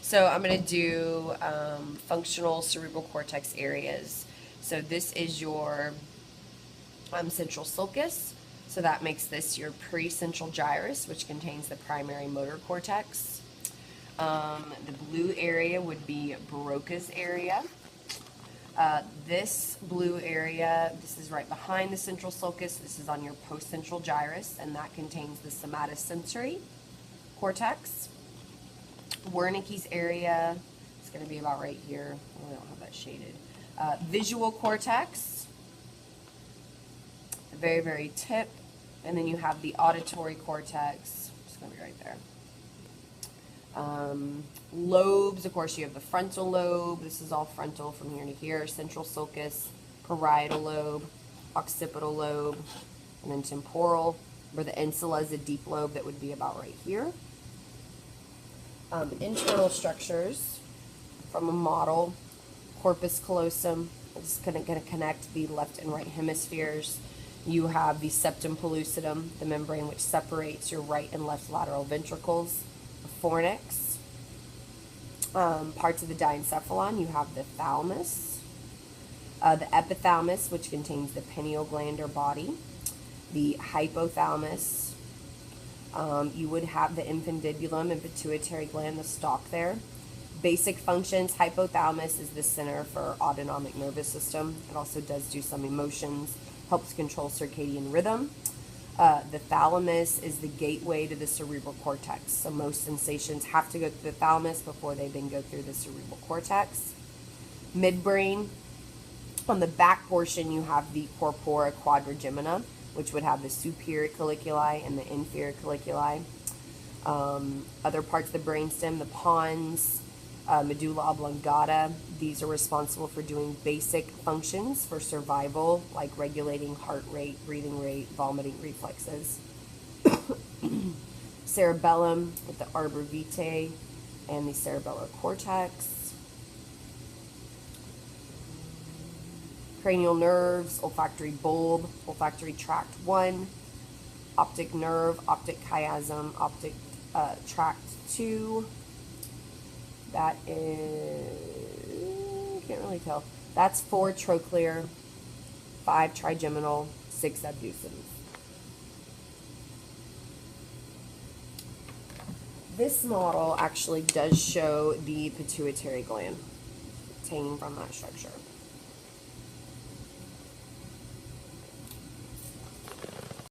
So I'm going to do functional cerebral cortex areas. So this is your central sulcus. So that makes this your precentral gyrus, which contains the primary motor cortex. The blue area would be Broca's area. This blue area, this is right behind the central sulcus. This is on your postcentral gyrus, and that contains the somatosensory cortex. Wernicke's area is going to be about right here. Oh, I don't have that shaded. Visual cortex, the very, very tip. And then you have the auditory cortex. It's going to be right there. Lobes, of course, you have the frontal lobe. This is all frontal from here to here. Central sulcus, parietal lobe, occipital lobe, and then temporal, where the insula is a deep lobe that would be about right here. Internal structures from a model, corpus callosum. It's going to connect the left and right hemispheres. You have the septum pellucidum, the membrane which separates your right and left lateral ventricles. The fornix. Parts of the diencephalon, you have the thalamus. The epithalamus, which contains the pineal gland or body. The hypothalamus. You would have the infundibulum and pituitary gland, the stalk there. Basic functions, hypothalamus is the center for autonomic nervous system. It also does do some emotions, helps control circadian rhythm. The thalamus is the gateway to the cerebral cortex. So most sensations have to go through the thalamus before they then go through the cerebral cortex. Midbrain, on the back portion you have the corpora quadrigemina, which would have the superior colliculi and the inferior colliculi. Other parts of the brainstem, the pons, medulla oblongata, these are responsible for doing basic functions for survival, like regulating heart rate, breathing rate, vomiting reflexes. Cerebellum with the arbor vitae and the cerebellar cortex. Cranial nerves, olfactory bulb, olfactory tract 1, optic nerve, optic chiasm, optic tract 2. That is, can't really tell. That's 4 trochlear, 5 trigeminal, 6 abducens. This model actually does show the pituitary gland hanging from that structure.